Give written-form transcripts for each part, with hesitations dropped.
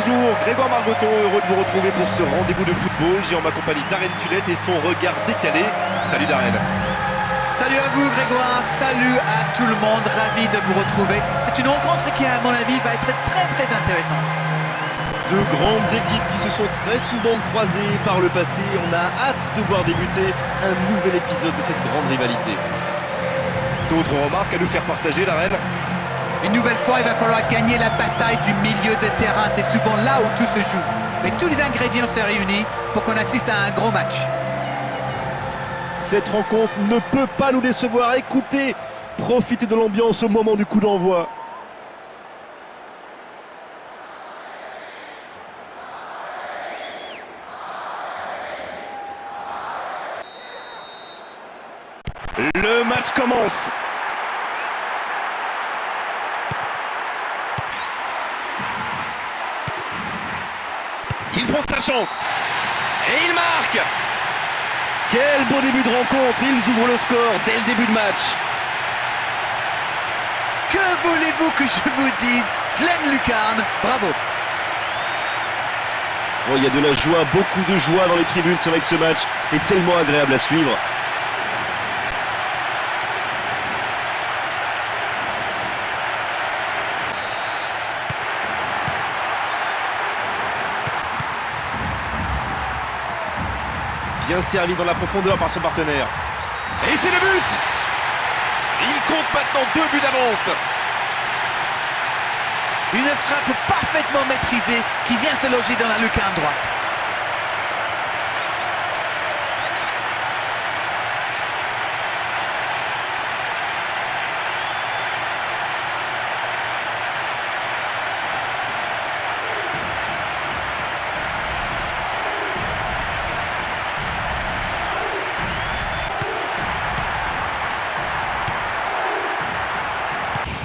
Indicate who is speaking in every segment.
Speaker 1: Bonjour, Grégoire Margoton, heureux de vous retrouver pour ce rendez-vous de football. J'ai en ma compagnie Darren Tulette et son regard décalé. Salut Darren.
Speaker 2: Salut à vous Grégoire, salut à tout le monde, ravi de vous retrouver. C'est une rencontre qui à mon avis va être très intéressante.
Speaker 1: Deux grandes équipes qui se sont très souvent croisées par le passé. On a hâte de voir débuter un nouvel épisode de cette grande rivalité. D'autres remarques à nous faire partager Darren?
Speaker 2: Une nouvelle fois, il va falloir gagner la bataille du milieu de terrain. C'est souvent là où tout se joue. Mais tous les ingrédients se réunissent pour qu'on assiste à un gros match.
Speaker 1: Cette rencontre ne peut pas nous décevoir. Écoutez, profitez de l'ambiance au moment du coup d'envoi. Le match commence. Il prend sa chance. Et il marque. Quel beau début de rencontre. Ils ouvrent le score dès le début de match.
Speaker 2: Que voulez-vous que je vous dise? Glenn Lucarne, bravo.
Speaker 1: Oh, il y a de la joie, beaucoup de joie dans les tribunes. C'est vrai que ce match est tellement agréable à suivre. Bien servi dans la profondeur par son partenaire. Et c'est le but! Il compte maintenant 2 buts d'avance.
Speaker 2: Une frappe parfaitement maîtrisée qui vient se loger dans la lucarne droite.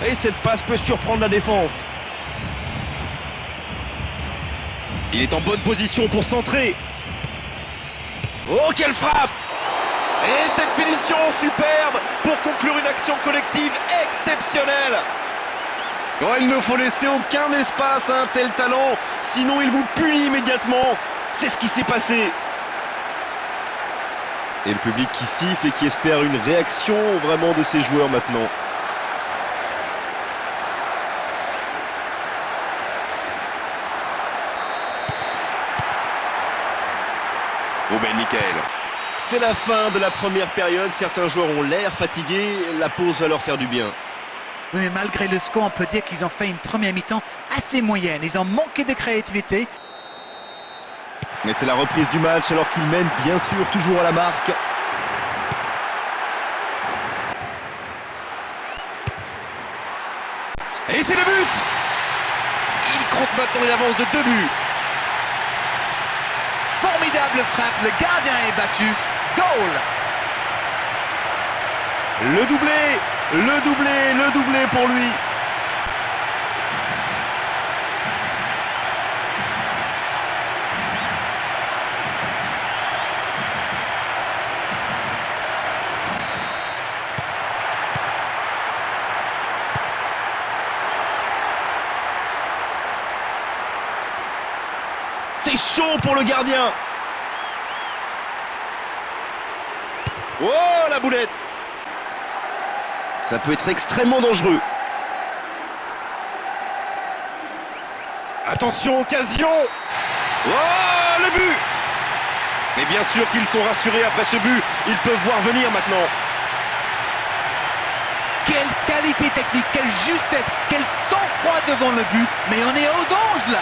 Speaker 1: Et cette passe peut surprendre la défense. Il est en bonne position pour centrer. Oh, quelle frappe! Et cette finition superbe pour conclure une action collective exceptionnelle. Oh, il ne faut laisser aucun espace à un tel talent, sinon il vous punit immédiatement. C'est ce qui s'est passé. Et le public qui siffle et qui espère une réaction vraiment de ces joueurs maintenant. Ben Michael. C'est la fin de la première période. Certains joueurs ont l'air fatigués. La pause va leur faire du bien.
Speaker 2: Oui, mais malgré le score, on peut dire qu'ils ont fait une première mi-temps assez moyenne. Ils ont manqué de créativité.
Speaker 1: Et c'est la reprise du match alors qu'ils mènent bien sûr toujours à la marque. Et c'est le but! Il compte maintenant une avance de 2 buts.
Speaker 2: Formidable frappe, le gardien est battu. Goal!
Speaker 1: Le doublé, le doublé, le doublé pour lui. C'est chaud pour le gardien. Oh, la boulette! Ça peut être extrêmement dangereux. Attention, occasion! Oh, le but! Mais bien sûr qu'ils sont rassurés après ce but. Ils peuvent voir venir maintenant.
Speaker 2: Quelle qualité technique, quelle justesse, quel sang-froid devant le but. Mais on est aux anges là.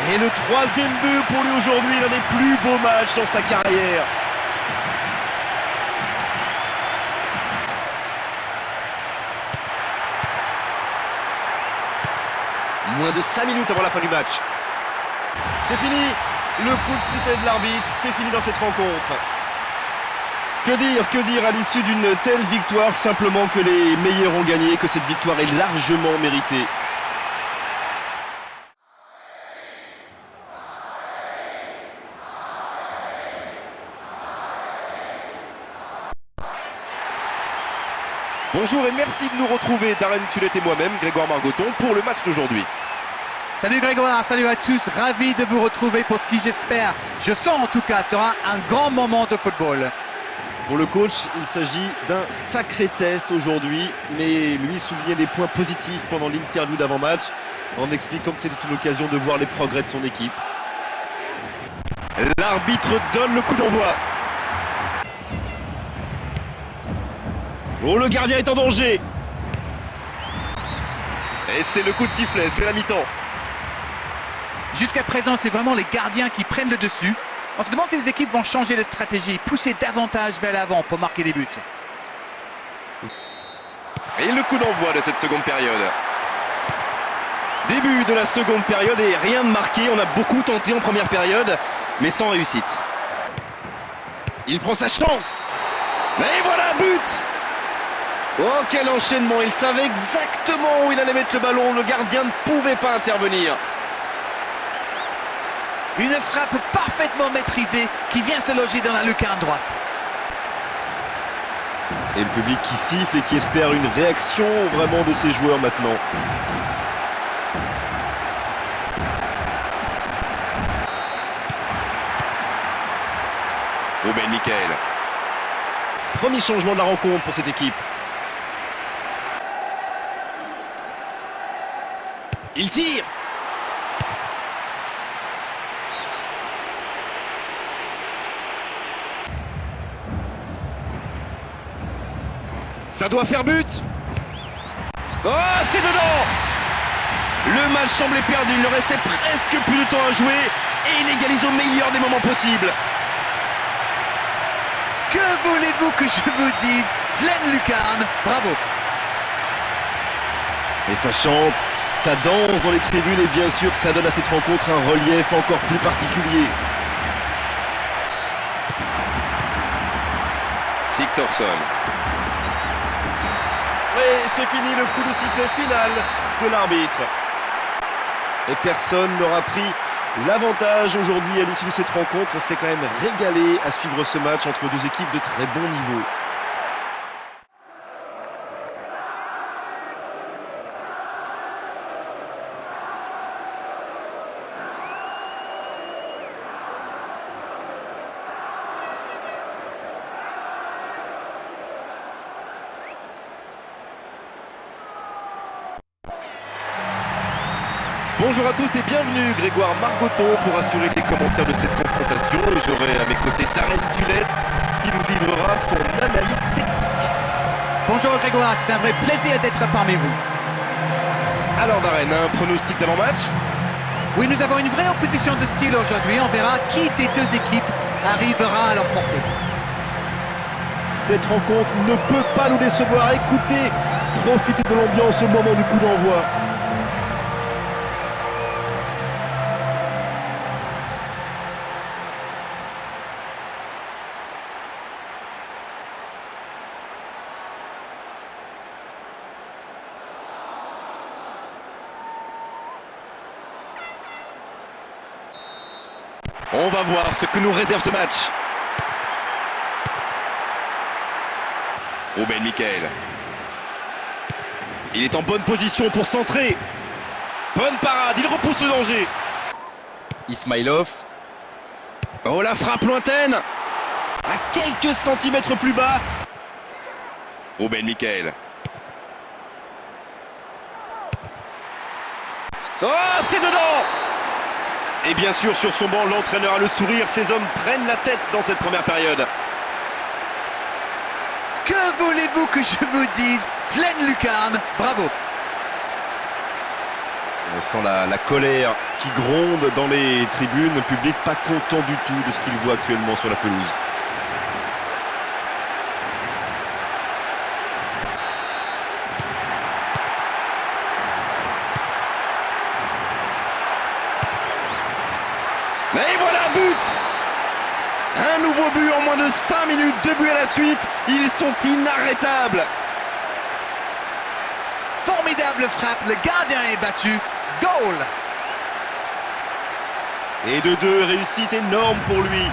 Speaker 1: Et le 3e but pour lui aujourd'hui, l'un des plus beaux matchs dans sa carrière. Moins de 5 minutes avant la fin du match. C'est fini. Le coup de sifflet de l'arbitre, c'est fini dans cette rencontre. Que dire à l'issue d'une telle victoire? Simplement que les meilleurs ont gagné, que cette victoire est largement méritée. Bonjour et merci de nous retrouver, Darren Tulette et moi-même, Grégoire Margoton, pour le match d'aujourd'hui.
Speaker 2: Salut Grégoire, salut à tous, ravi de vous retrouver pour ce qui j'espère, je sens en tout cas, sera un grand moment de football.
Speaker 1: Pour le coach, il s'agit d'un sacré test aujourd'hui, mais lui soulignait des points positifs pendant l'interview d'avant-match en expliquant que c'était une occasion de voir les progrès de son équipe. L'arbitre donne le coup d'envoi. Oh, le gardien est en danger. Et c'est le coup de sifflet, c'est la mi-temps.
Speaker 2: Jusqu'à présent, c'est vraiment les gardiens qui prennent le dessus. On se demande si les équipes vont changer de stratégie, pousser davantage vers l'avant pour marquer des buts.
Speaker 1: Et le coup d'envoi de cette seconde période. Début de la seconde période et rien de marqué. On a beaucoup tenté en première période, mais sans réussite. Il prend sa chance. Et voilà, but! Oh, quel enchaînement! Il savait exactement où il allait mettre le ballon. Le gardien ne pouvait pas intervenir.
Speaker 2: Une frappe parfaitement maîtrisée qui vient se loger dans la lucarne droite.
Speaker 1: Et le public qui siffle et qui espère une réaction vraiment de ses joueurs maintenant. Ben Michael. Premier changement de la rencontre pour cette équipe. Il tire. Ça doit faire but. Oh, c'est dedans. Le match semblait perdu, il ne restait presque plus de temps à jouer et il égalise au meilleur des moments possibles.
Speaker 2: Que voulez-vous que je vous dise? Pleine lucarne, bravo.
Speaker 1: Et ça chante, ça danse dans les tribunes et bien sûr ça donne à cette rencontre un relief encore plus particulier. Sigthorsson. Et c'est fini, le coup de sifflet final de l'arbitre. Et personne n'aura pris l'avantage aujourd'hui à l'issue de cette rencontre. On s'est quand même régalé à suivre ce match entre deux équipes de très bon niveau. Bonjour à tous et bienvenue, Grégoire Margoton pour assurer les commentaires de cette confrontation. Et j'aurai à mes côtés Darren Tulette qui nous livrera son analyse technique.
Speaker 2: Bonjour Grégoire, c'est un vrai plaisir d'être parmi vous.
Speaker 1: Alors Darren, un pronostic d'avant-match?
Speaker 2: Oui, nous avons une vraie opposition de style aujourd'hui. On verra qui des deux équipes arrivera à l'emporter.
Speaker 1: Cette rencontre ne peut pas nous décevoir. Écoutez, profitez de l'ambiance au moment du coup d'envoi. On va voir ce que nous réserve ce match. Ben Michael. Il est en bonne position pour centrer. Bonne parade, il repousse le danger. Ismailov. Oh, la frappe lointaine. À quelques centimètres plus bas. Ben Michael. Oh, c'est dedans. Et bien sûr, sur son banc, l'entraîneur a le sourire. Ces hommes prennent la tête dans cette première période.
Speaker 2: Que voulez-vous que je vous dise? Pleine lucarne, bravo.
Speaker 1: On sent la colère qui gronde dans les tribunes. Le public pas content du tout de ce qu'il voit actuellement sur la pelouse. Et voilà, but! Un nouveau but en moins de 5 minutes, 2 buts à la suite. Ils sont inarrêtables.
Speaker 2: Formidable frappe, le gardien est battu. Goal!
Speaker 1: Et de 2, réussite énorme pour lui.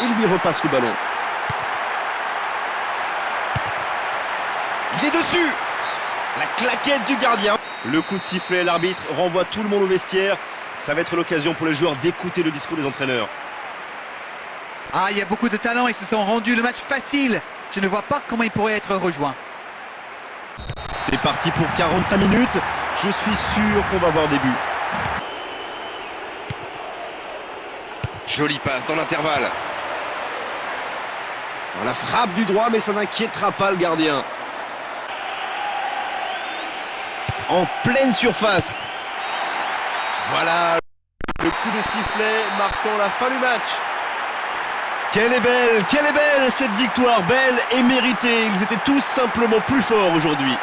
Speaker 1: Il lui repasse le ballon. Il est dessus. La claquette du gardien. Le coup de sifflet, l'arbitre renvoie tout le monde au vestiaire. Ça va être l'occasion pour les joueurs d'écouter le discours des entraîneurs.
Speaker 2: Ah, il y a beaucoup de talent, ils se sont rendus le match facile. Je ne vois pas comment ils pourraient être rejoints.
Speaker 1: C'est parti pour 45 minutes. Je suis sûr qu'on va voir des buts. Jolie passe dans l'intervalle. La frappe du droit, mais ça n'inquiétera pas le gardien. En pleine surface. Voilà le coup de sifflet marquant la fin du match. Quelle est belle cette victoire, belle et méritée. Ils étaient tous simplement plus forts aujourd'hui.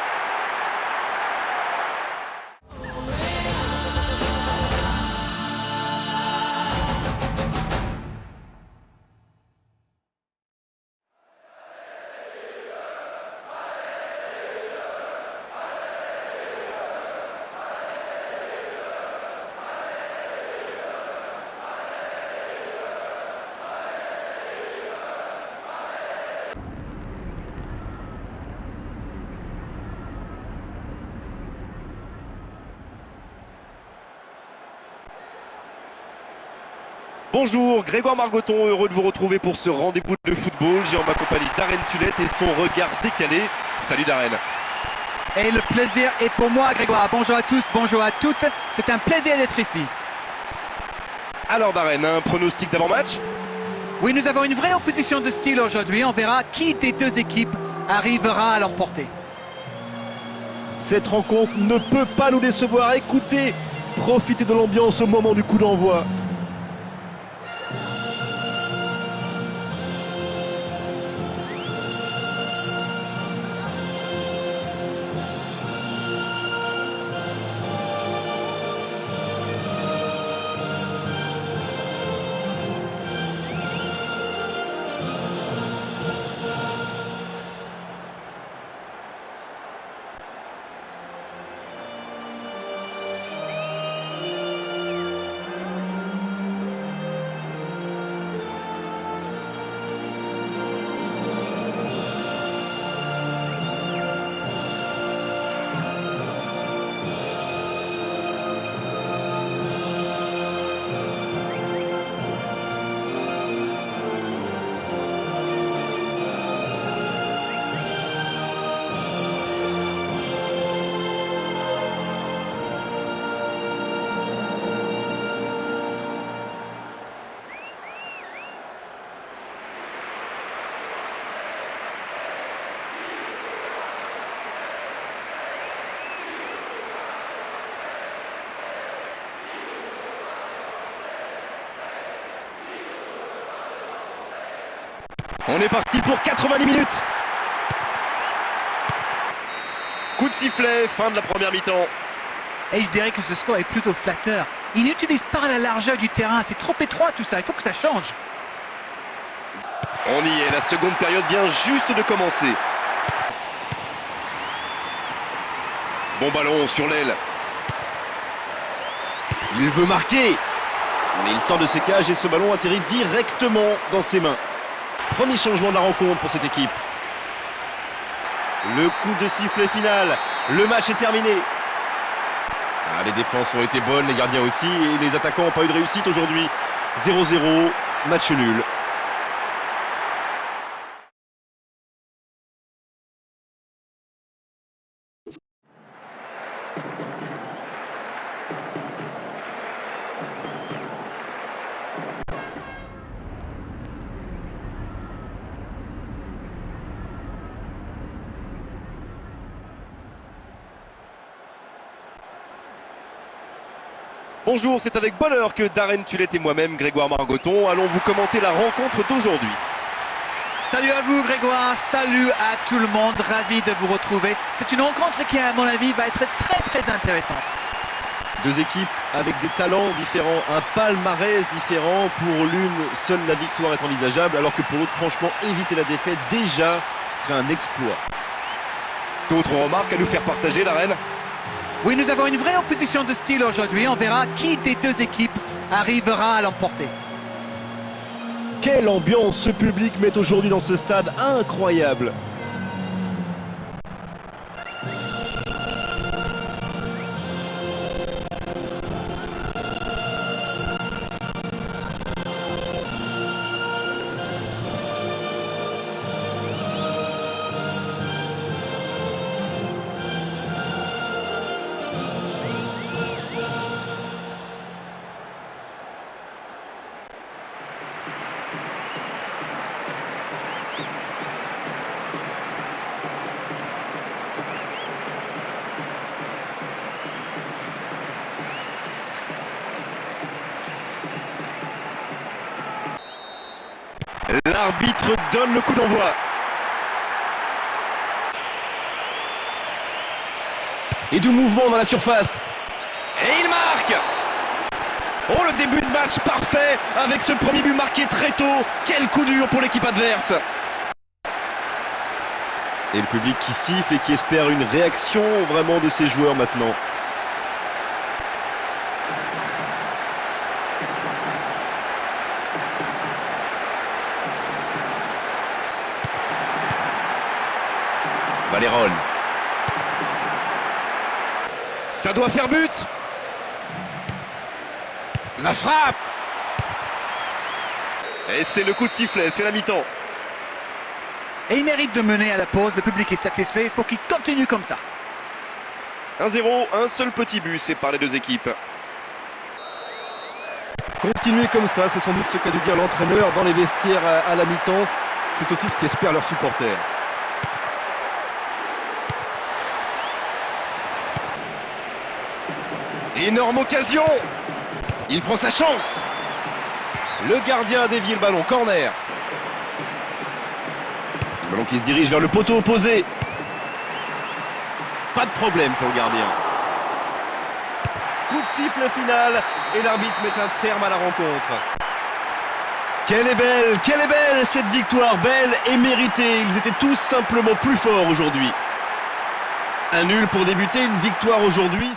Speaker 1: Bonjour, Grégoire Margoton, heureux de vous retrouver pour ce rendez-vous de football. J'ai en ma compagnie Darren Tulette et son regard décalé. Salut Darren.
Speaker 2: Et le plaisir est pour moi, Grégoire. Bonjour à tous, bonjour à toutes. C'est un plaisir d'être ici.
Speaker 1: Alors Darren, un pronostic d'avant-match?
Speaker 2: Oui, nous avons une vraie opposition de style aujourd'hui. On verra qui des deux équipes arrivera à l'emporter.
Speaker 1: Cette rencontre ne peut pas nous décevoir. Écoutez, profitez de l'ambiance au moment du coup d'envoi. On est parti pour 90 minutes. Coup de sifflet, fin de la première mi-temps.
Speaker 2: Et je dirais que ce score est plutôt flatteur. Ils n'utilisent pas la largeur du terrain, c'est trop étroit tout ça, il faut que ça change.
Speaker 1: On y est, la seconde période vient juste de commencer. Bon ballon sur l'aile. Il veut marquer. Mais il sort de ses cages et ce ballon atterrit directement dans ses mains. Premier changement de la rencontre pour cette équipe. Le coup de sifflet final. Le match est terminé. Ah, les défenses ont été bonnes, les gardiens aussi. Et les attaquants n'ont pas eu de réussite aujourd'hui. 0-0, match nul. Bonjour, c'est avec bonheur que Darren Tulette et moi-même, Grégoire Margoton, allons vous commenter la rencontre d'aujourd'hui.
Speaker 2: Salut à vous Grégoire, salut à tout le monde, ravi de vous retrouver. C'est une rencontre qui à mon avis va être très intéressante.
Speaker 1: Deux équipes avec des talents différents, un palmarès différent. Pour l'une, seule la victoire est envisageable, alors que pour l'autre, franchement, éviter la défaite déjà serait un exploit. D'autres remarques à nous faire partager, Darren?
Speaker 2: Oui, nous avons une vraie opposition de style aujourd'hui. On verra qui des deux équipes arrivera à l'emporter.
Speaker 1: Quelle ambiance ce public met aujourd'hui dans ce stade incroyable. L'arbitre donne le coup d'envoi. Et du mouvement dans la surface. Et il marque. Oh, le début de match parfait avec ce premier but marqué très tôt. Quel coup dur pour l'équipe adverse. Et le public qui siffle et qui espère une réaction vraiment de ces joueurs maintenant. Valéron. Ça doit faire but. La frappe. Et c'est le coup de sifflet, c'est la mi-temps.
Speaker 2: Et il mérite de mener à la pause, le public est satisfait, il faut qu'il continue comme ça.
Speaker 1: 1-0, un seul petit but sépare les deux équipes.
Speaker 3: Continuer comme ça, c'est sans doute ce qu'a dû dire l'entraîneur dans les vestiaires à la mi-temps. C'est aussi ce qu'espèrent leurs supporters.
Speaker 1: Énorme occasion. Il prend sa chance. Le gardien a dévié le ballon, corner. Le ballon qui se dirige vers le poteau opposé. Pas de problème pour le gardien. Coup de siffle final et l'arbitre met un terme à la rencontre. Quelle est belle cette victoire, belle et méritée. Ils étaient tous simplement plus forts aujourd'hui. Un nul pour débuter, une victoire aujourd'hui.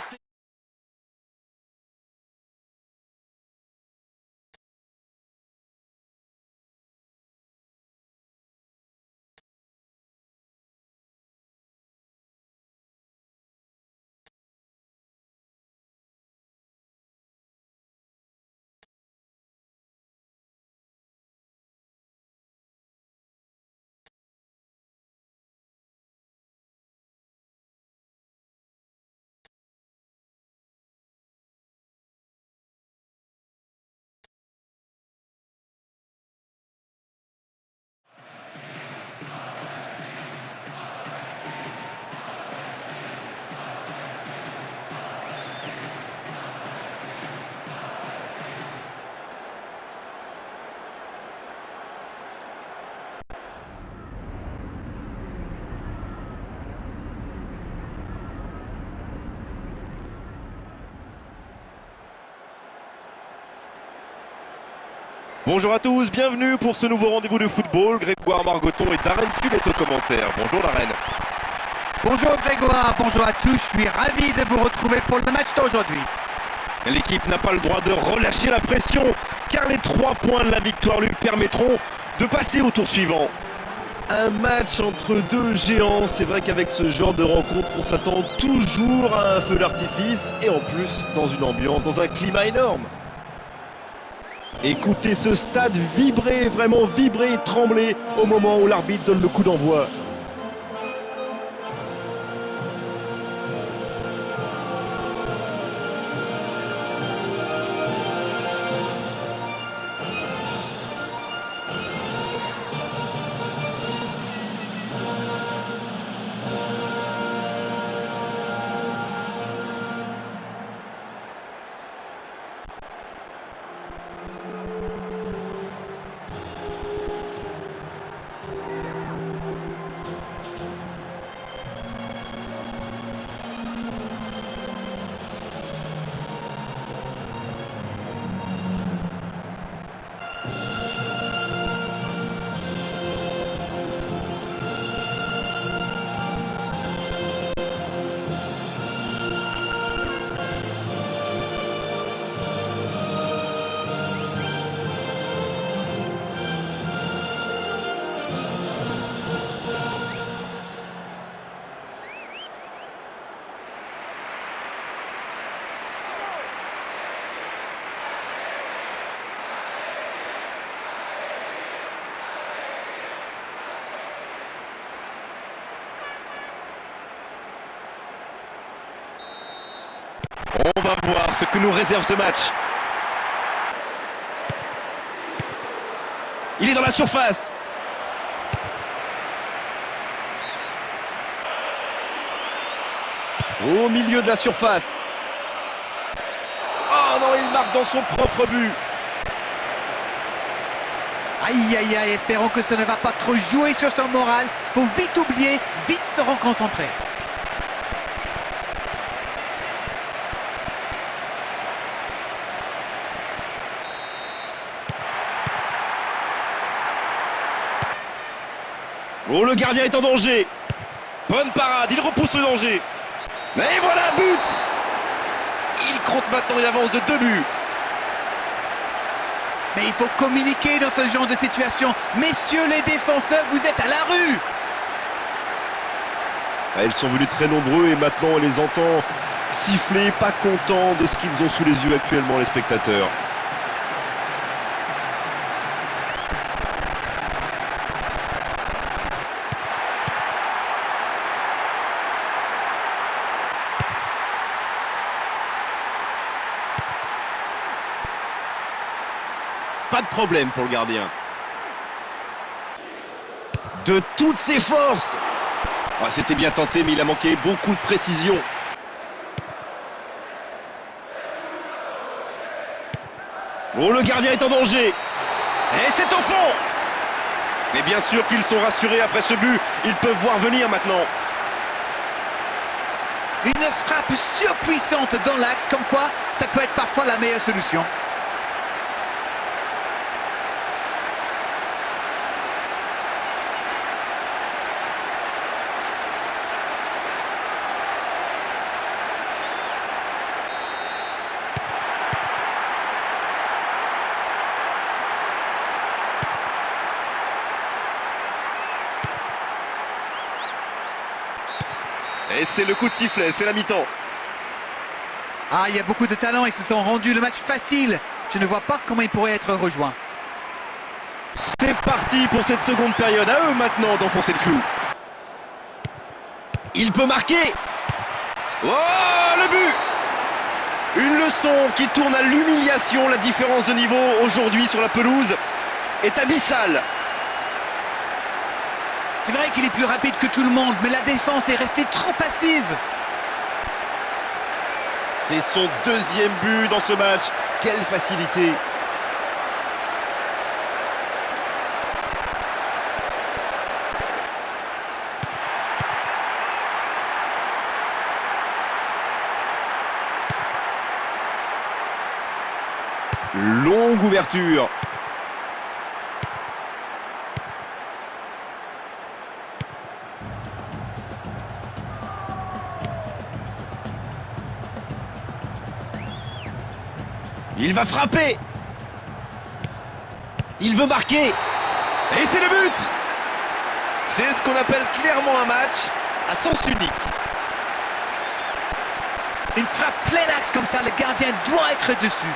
Speaker 1: Bonjour à tous, bienvenue pour ce nouveau rendez-vous de football. Grégoire Margoton et Darren Tull est au commentaire. Bonjour Darren.
Speaker 2: Bonjour Grégoire, bonjour à tous, je suis ravi de vous retrouver pour le match d'aujourd'hui.
Speaker 1: L'équipe n'a pas le droit de relâcher la pression, car les 3 points de la victoire lui permettront de passer au tour suivant. Un match entre deux géants, c'est vrai qu'avec ce genre de rencontre, on s'attend toujours à un feu d'artifice, et en plus dans une ambiance, dans un climat énorme. Écoutez ce stade vibrer, vraiment vibrer et trembler au moment où l'arbitre donne le coup d'envoi. On va voir ce que nous réserve ce match. Il est dans la surface. Au milieu de la surface. Oh non, il marque dans son propre but.
Speaker 2: Aïe, aïe, aïe, espérons que ça ne va pas trop jouer sur son moral. Faut vite oublier, vite se reconcentrer.
Speaker 1: Oh, le gardien est en danger. Bonne parade, il repousse le danger. Et voilà, but. Il compte maintenant une avance de 2 buts.
Speaker 2: Mais il faut communiquer dans ce genre de situation. Messieurs les défenseurs, vous êtes à la rue.
Speaker 3: Ils sont venus très nombreux et maintenant on les entend siffler, pas contents de ce qu'ils ont sous les yeux actuellement, les spectateurs. Pas de problème pour le gardien. De toutes ses forces. Ah, c'était bien tenté, mais il a manqué beaucoup de précision. Oh, le gardien est en danger. Et c'est au fond. Mais bien sûr qu'ils sont rassurés après ce but. Ils peuvent voir venir maintenant.
Speaker 2: Une frappe surpuissante dans l'axe, comme quoi ça peut être parfois la meilleure solution.
Speaker 1: Et c'est le coup de sifflet, c'est la mi-temps.
Speaker 2: Ah, il y a beaucoup de talent, ils se sont rendus le match facile. Je ne vois pas comment ils pourraient être rejoints.
Speaker 3: C'est parti pour cette seconde période. À eux maintenant d'enfoncer le clou. Il peut marquer.
Speaker 1: Oh, le but. Une leçon qui tourne à l'humiliation. La différence de niveau aujourd'hui sur la pelouse est abyssale.
Speaker 2: C'est vrai qu'il est plus rapide que tout le monde, mais la défense est restée trop passive.
Speaker 3: C'est son deuxième but dans ce match. Quelle facilité. Longue ouverture. Il va frapper. Il veut marquer.
Speaker 1: Et c'est le but. C'est ce qu'on appelle clairement un match à sens unique.
Speaker 2: Une frappe plein axe comme ça, le gardien doit être dessus.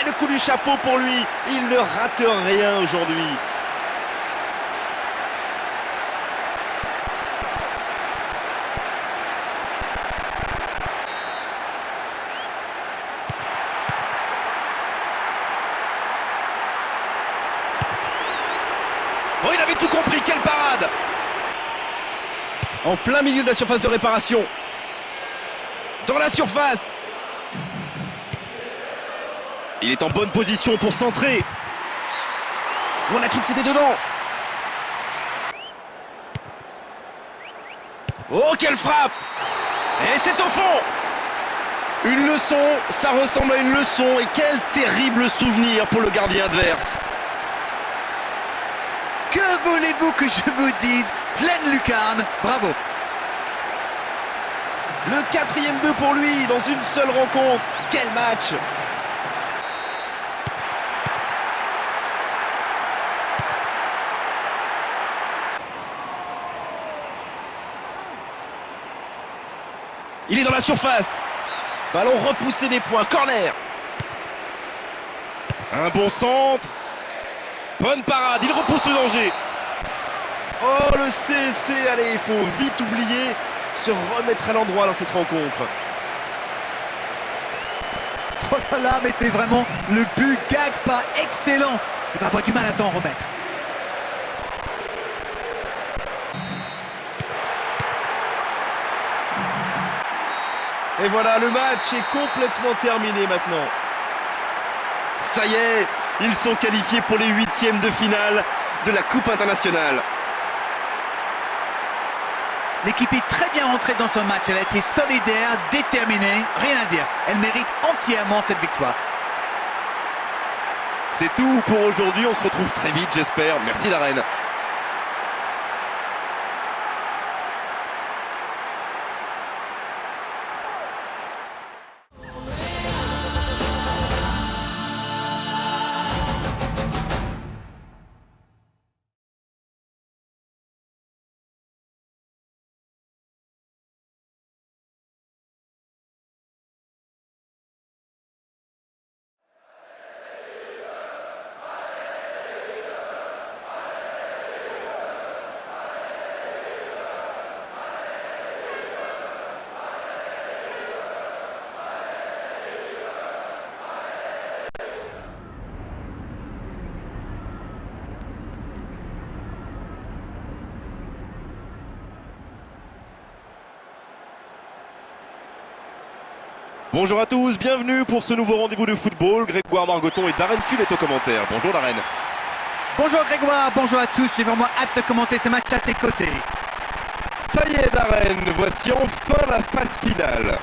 Speaker 3: Et le coup du chapeau pour lui. Il ne rate rien aujourd'hui.
Speaker 1: Oh, il avait tout compris, quelle parade.
Speaker 3: En plein milieu de la surface de réparation. Dans la surface.
Speaker 1: Il est en bonne position pour centrer.
Speaker 3: On a cru que c'était dedans.
Speaker 1: Oh, quelle frappe. Et c'est au fond. Une leçon, ça ressemble à une leçon. Et quel terrible souvenir pour le gardien adverse.
Speaker 2: Que voulez-vous que je vous dise? Pleine lucarne, bravo.
Speaker 3: Le 4e but pour lui dans une seule rencontre. Quel match! Il est dans la surface. Ballon repoussé des points. Corner.
Speaker 1: Un bon centre. Bonne parade, il repousse le danger.
Speaker 3: Oh, le CSC. Allez, il faut vite oublier, se remettre à l'endroit dans cette rencontre.
Speaker 2: Oh là là, mais c'est vraiment le but gag par excellence. Il va avoir du mal à s'en remettre.
Speaker 3: Et voilà, le match est complètement terminé maintenant. Ça y est, Ils sont qualifiés pour les huitièmes de finale de la Coupe internationale.
Speaker 2: L'équipe est très bien rentrée dans ce match. Elle a été solidaire, déterminée, rien à dire. Elle mérite entièrement cette victoire.
Speaker 3: C'est tout pour aujourd'hui. On se retrouve très vite, j'espère. Merci la reine. Bonjour à tous, bienvenue pour ce nouveau rendez-vous de football. Grégoire Margoton et Darren Tulle est au commentaire. Bonjour Darren.
Speaker 2: Bonjour Grégoire, bonjour à tous. J'ai vraiment hâte de commenter ce match à tes côtés.
Speaker 3: Ça y est Darren, voici enfin la phase finale.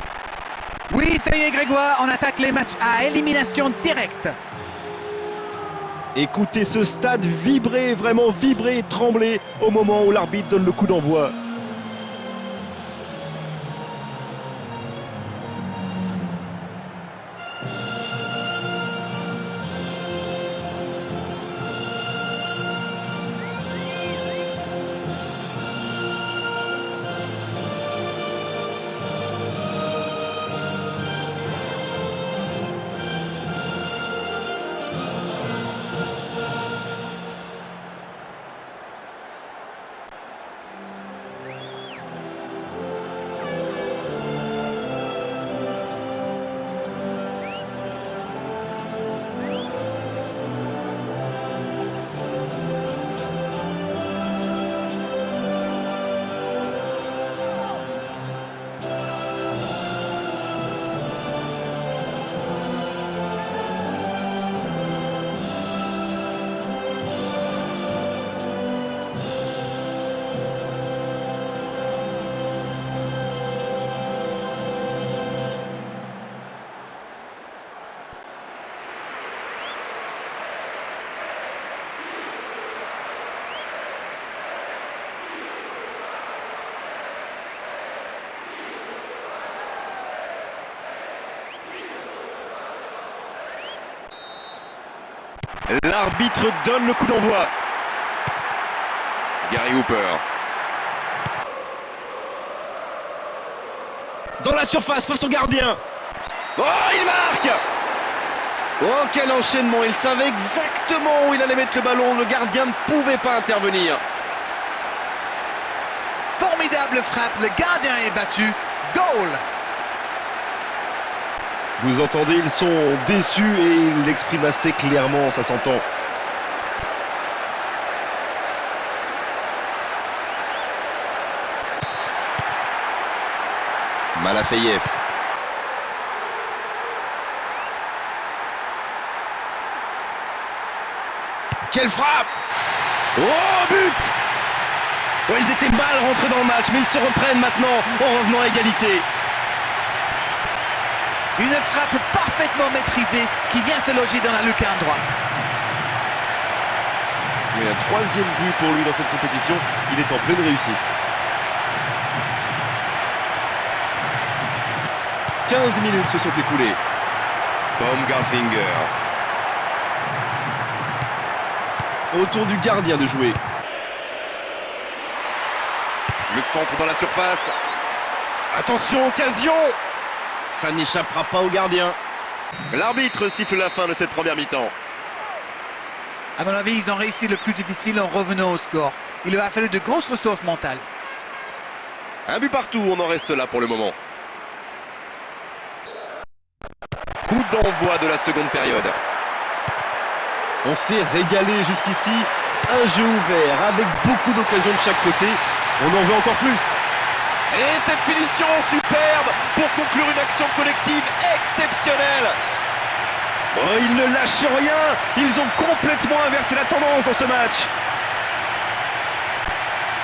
Speaker 2: Oui, ça y est Grégoire, on attaque les matchs à élimination directe.
Speaker 3: Écoutez ce stade vibrer, vraiment vibrer et trembler au moment où l'arbitre donne le coup d'envoi. L'arbitre donne le coup d'envoi. Gary Hooper. Dans la surface face au gardien. Oh, il marque! Oh, quel enchaînement! Il savait exactement où il allait mettre le ballon. Le gardien ne pouvait pas intervenir.
Speaker 2: Formidable frappe, le gardien est battu. Goal!
Speaker 3: Vous entendez, ils sont déçus et ils l'expriment assez clairement, ça s'entend. Malafeyev. Quelle frappe! Oh, but! Oh, ils étaient mal rentrés dans le match, mais ils se reprennent maintenant en revenant à égalité.
Speaker 2: Une frappe parfaitement maîtrisée qui vient se loger dans la lucarne droite.
Speaker 3: Et un troisième but pour lui dans cette compétition, il est en pleine réussite. 15 minutes se sont écoulées. Baumgartlinger. Autour du gardien de jouer. Le centre dans la surface. Attention, occasion! Ça n'échappera pas au gardien. L'arbitre siffle la fin de cette première mi-temps.
Speaker 2: À mon avis, ils ont réussi le plus difficile en revenant au score. Il leur a fallu de grosses ressources mentales.
Speaker 3: Un but partout, on en reste là pour le moment. Coup d'envoi de la seconde période. On s'est régalé jusqu'ici. Un jeu ouvert avec beaucoup d'occasions de chaque côté. On en veut encore plus. Et cette finition superbe pour conclure une action collective exceptionnelle.
Speaker 1: Oh, ils ne lâchent rien. Ils ont complètement inversé la tendance dans ce match.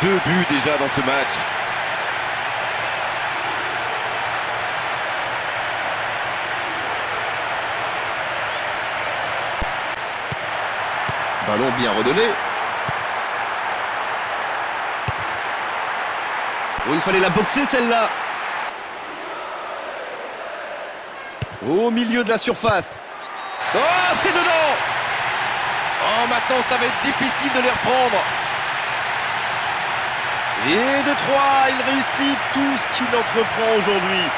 Speaker 1: 2 buts déjà dans ce match.
Speaker 3: Ballon bien redonné. Oh, il fallait la boxer celle-là. Au milieu de la surface.
Speaker 1: Oh, c'est dedans. Oh, maintenant ça va être difficile de les reprendre.
Speaker 3: Et de 3, il réussit tout ce qu'il entreprend aujourd'hui.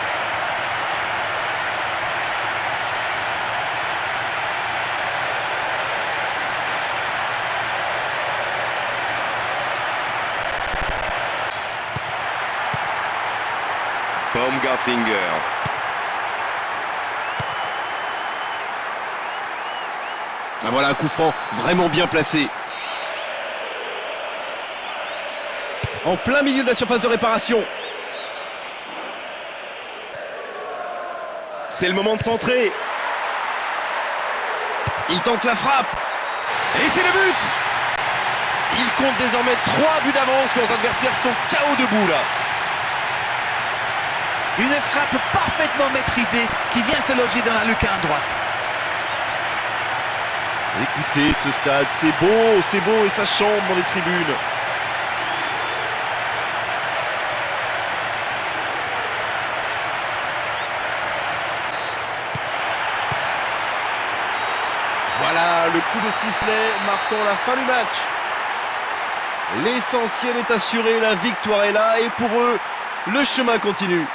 Speaker 1: Baumgartlinger.
Speaker 3: Ah, voilà un coup franc vraiment bien placé. En plein milieu de la surface de réparation.
Speaker 1: C'est le moment de centrer.
Speaker 3: Il tente la frappe.
Speaker 1: Et c'est le but. Il compte désormais 3 buts d'avance. Leurs adversaires sont KO debout là.
Speaker 2: Une frappe parfaitement maîtrisée qui vient se loger dans la lucarne droite.
Speaker 3: Écoutez ce stade, c'est beau et ça chante dans les tribunes. Voilà le coup de sifflet marquant la fin du match. L'essentiel est assuré, la victoire est là et pour eux, le chemin continue.